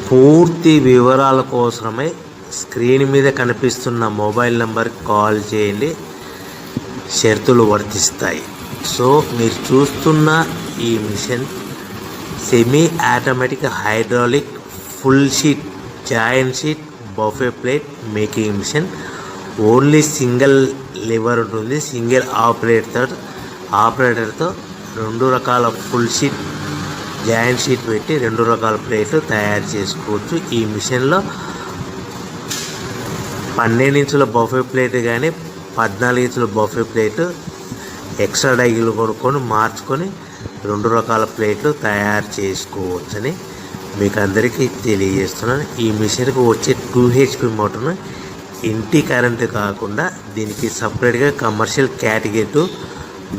పూర్తి వివరాల కోసమై స్క్రీన్ మీద కనిపిస్తున్న మొబైల్ నెంబర్కి కాల్ చేయండి, షరతులు వర్తిస్తాయి. సో మీరు చూస్తున్న ఈ machine semi automatic hydraulic full sheet joint sheet buffet plate making machine. Only single lever ఉంటుంది. సింగిల్ ఆపరేటర్తో 2 రకాల ఫుల్ షీట్ జాయింట్ షీట్ పెట్టి 2 రకాల ప్లేట్లు తయారు చేసుకోవచ్చు. ఈ మిషన్లో 12 ఇంచుల బఫే ప్లేట్ కానీ 14 ఇంచుల బఫే ప్లేట్ ఎక్స్ట్రా డైలు కొనుక్కొని మార్చుకొని 2 రకాల ప్లేట్లు తయారు చేసుకోవచ్చని మీకు అందరికీ తెలియజేస్తున్నాను. ఈ మిషన్కి వచ్చే 2 HP మోటార్ను ఇంటి కరెంటు కాకుండా దీనికి సపరేట్గా కమర్షియల్ కేటగిరీ 2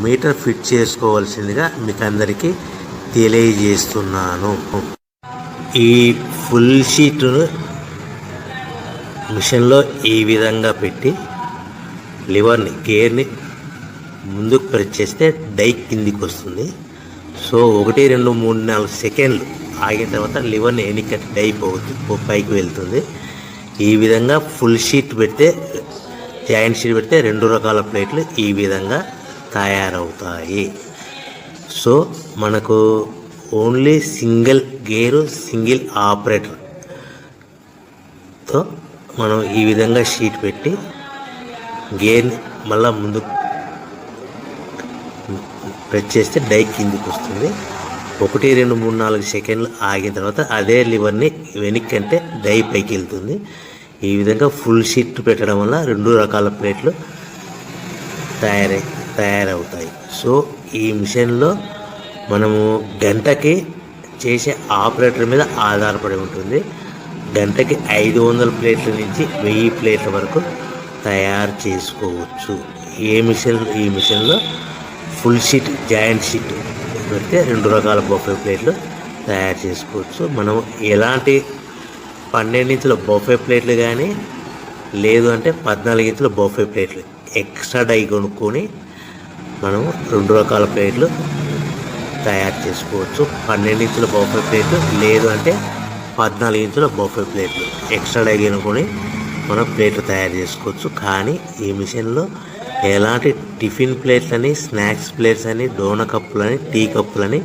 మీటర్ ఫిట్ చేసుకోవాల్సిందిగా మీకు అందరికీ తెలియజేస్తున్నాను. ఈ ఫుల్ షీట్ను మిషన్లో ఈ విధంగా పెట్టి లివర్ని గేర్ని ముందుకు ప్రెస్ చేస్తే డై కిందికి వస్తుంది. సో 1 2 3 4 సెకండ్లు ఆగిన తర్వాత లివర్ని ఎన్నికట్టి డై పైకి వెళ్తుంది. ఈ విధంగా ఫుల్ షీట్ పెడితే జాయింట్ షీట్ పెడితే 2 రకాల ప్లేట్లు ఈ విధంగా తయారవుతాయి. సో మనకు ఓన్లీ సింగిల్ గేరు సింగిల్ ఆపరేటర్తో మనం ఈ విధంగా షీట్ పెట్టి గేర్ని మళ్ళీ ముందు ప్రెస్ చేస్తే డై కిందికి వస్తుంది. 1 2 3 4 సెకండ్లు ఆగిన తర్వాత అదే లివర్ని వెనక్కి అంటే డై పైకి వెళ్తుంది. ఈ విధంగా ఫుల్ షీట్ పెట్టడం వల్ల 2 రకాల ప్లేట్లు తయారవుతాయి. సో ఈ మిషన్లో మనము గంటకి చేసే ఆపరేటర్ మీద ఆధారపడి ఉంటుంది. గంటకి 500 ప్లేట్ల నుంచి 1000 ప్లేట్ల వరకు తయారు చేసుకోవచ్చు. ఈ మిషన్లో ఫుల్ షీట్ జాయింట్ షీట్ పెడితే 2 రకాల బఫే ప్లేట్లు తయారు చేసుకోవచ్చు. మనం ఎలాంటి 12 ఇంచుల బఫే ప్లేట్లు కానీ లేదు అంటే 14 ఇంచుల బఫే ప్లేట్లు ఎక్స్ట్రా డై కొనుక్కొని మనం 2 రకాల ప్లేట్లు తయారు చేసుకోవచ్చు. 12 ఇంచుల బఫే ప్లేట్లు లేదు అంటే 14 ఇంచుల బఫే ప్లేట్లు ఎక్స్ట్రా డై కొనుక్కొని మనం ప్లేట్లు తయారు చేసుకోవచ్చు. కానీ ఈ మిషన్లో ఎలాంటి టిఫిన్ ప్లేట్లని స్నాక్స్ ప్లేట్స్ అని డోనా కప్పులని టీ కప్పులని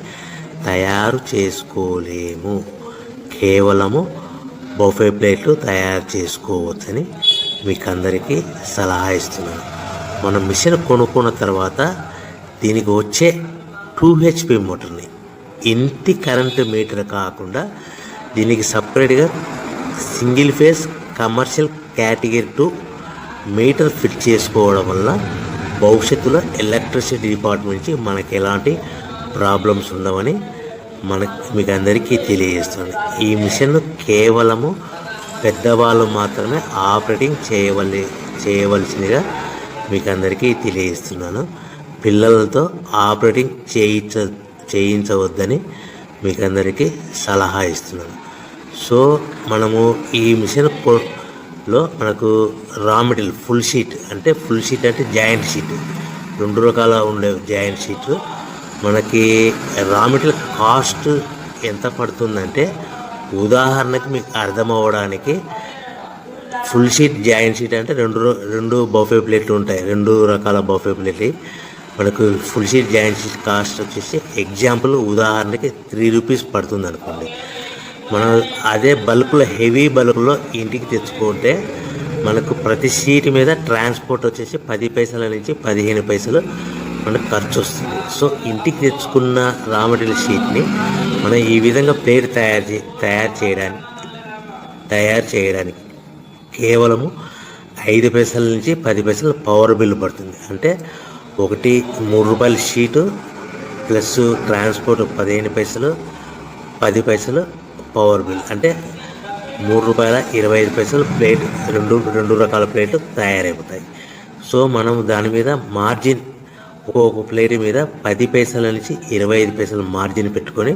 తయారు చేసుకోలేము. కేవలము బఫే ప్లేట్లు తయారు చేసుకోవచ్చని మీకు అందరికీ సలహా ఇస్తున్నాను. మనం మిషన్ కొనుక్కున్న తర్వాత దీనికి వచ్చే 2 HP మోటార్ని ఇంటి కరెంటు మీటర్ కాకుండా దీనికి సపరేట్గా single phase commercial category 2 metre fit చేసుకోవడం వల్ల భవిష్యత్తులో ఎలక్ట్రిసిటీ డిపార్ట్మెంట్ నుంచి మనకి ఎలాంటి ప్రాబ్లమ్స్ ఉండవని మీకు అందరికీ తెలియజేస్తున్నాను. ఈ మిషన్ కేవలము పెద్దవాళ్ళు మాత్రమే ఆపరేటింగ్ చేయవలసిందిగా మీకు అందరికీ తెలియజేస్తున్నాను. పిల్లలతో ఆపరేటింగ్ చేయించవద్దని మీకు అందరికీ సలహా ఇస్తున్నాను. సో మనము ఈ మిషన్లో మనకు రా మెటీరియల్ ఫుల్ షీట్ అంటే జాయింట్ షీట్ 2 రకాల ఉండే జాయింట్ షీట్ మనకి రా మెటీరియల్ కాస్ట్ ఎంత పడుతుందంటే ఉదాహరణకి మీకు అర్థం అవ్వడానికి ఫుల్ షీట్ జాయింట్ షీట్ అంటే 2 బఫే ప్లేట్లు ఉంటాయి. 2 రకాల బఫే ప్లేట్లు మనకు full sheet joint sheet cost వచ్చేసి ఎగ్జాంపుల్ ఉదాహరణకి 3 రూపీస్ పడుతుంది అనుకోండి. మనం అదే బల్క్లో హెవీ బల్క్లో ఇంటికి తెచ్చుకుంటే మనకు ప్రతి షీట్ మీద ట్రాన్స్పోర్ట్ వచ్చేసి 10 పైసల నుంచి 15 పైసలు మనకు ఖర్చు వస్తుంది. సో ఇంటికి తెచ్చుకున్న రా మెటీరియల్ షీట్ని మనం ఈ విధంగా ప్లేట్ తయారు చేయడానికి కేవలము 5 పైసల నుంచి 10 పైసలు పవర్ బిల్లు పడుతుంది. అంటే 3 రూపాయల షీటు ప్లస్ ట్రాన్స్పోర్ట్ 15 పైసలు 10 పైసలు పవర్ బిల్ అంటే 3 రూపాయల 25 పైసలు ప్లేట్ 2 రకాల ప్లేట్లు తయారైపోతాయి. సో మనం దాని మీద మార్జిన్ ఒక్కొక్క ప్లేట్ మీద 10 పైసల నుంచి 25 పైసలు మార్జిన్ పెట్టుకొని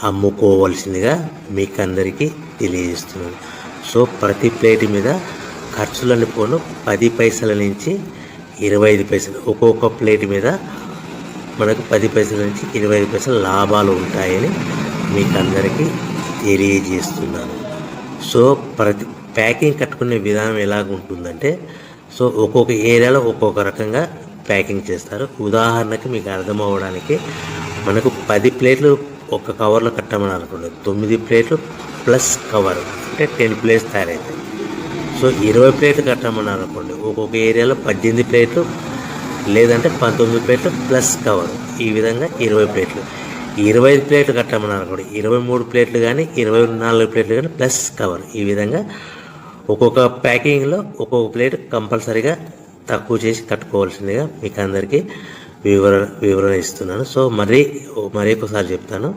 అమ్ముకోవాల్సిందిగా మీకు అందరికీ తెలియజేస్తున్నాను. సో ప్రతి ప్లేట్ మీద ఖర్చులన్నీ పోను 10 పైసల నుంచి 25 పైసలు ఒక్కొక్క ప్లేట్ మీద మనకు 10 పైసల నుంచి 25 పైసలు లాభాలు ఉంటాయని మీకు అందరికీ తెలియజేస్తున్నాను. సో ప్రతి ప్యాకింగ్ కట్టుకునే విధానం ఎలాగ ఉంటుందంటే, సో ఒక్కొక్క ఏరియాలో ఒక్కొక్క రకంగా ప్యాకింగ్ చేస్తారు. ఉదాహరణకి మీకు అర్థం అవ్వడానికి, మనకు 10 ప్లేట్లు ఒక కవర్లో కట్టమని అనుకోండి, 9 ప్లేట్లు ప్లస్ కవర్ అంటే 10 ప్లేట్స్ తయారవుతాయి. సో 20 ప్లేట్లు కట్టమని అనుకోండి, ఒక్కొక్క ఏరియాలో 18 ప్లేట్లు లేదంటే 19 ప్లేట్లు ప్లస్ కవర్, ఈ విధంగా 20 ప్లేట్లు. 25 ప్లేట్లు కట్టమని అనుకోండి, 23 ప్లేట్లు కానీ 24 ప్లేట్లు కానీ ప్లస్ కవర్, ఈ విధంగా ఒక్కొక్క ప్యాకింగ్లో ఒక్కొక్క ప్లేట్ కంపల్సరీగా తక్కువ చేసి కట్టుకోవాల్సిందిగా మీకు అందరికీ వివరణ ఇస్తున్నాను. సో మరీ ఒకసారి చెప్తాను.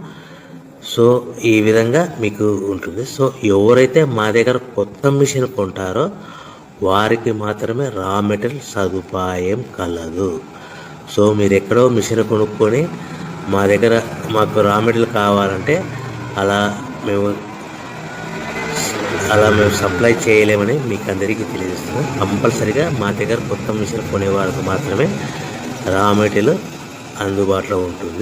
సో ఈ విధంగా మీకు ఉంటుంది. సో ఎవరైతే మా దగ్గర కొత్త మిషన్ కొంటారో వారికి మాత్రమే రా మెటీరియల్ సదుపాయం కలదు. సో మీరు ఎక్కడో మిషన్ కొనుక్కొని మా దగ్గర మాకు రా మెటీరియల్ కావాలంటే అలా మేము సప్లై చేయలేమని మీకు అందరికీ తెలియజేస్తున్నాం. కంపల్సరీగా మా దగ్గర కొత్త మిషన్ కొనే వారికి మాత్రమే రా మెటీరియల్ అందుబాటులో ఉంటుంది.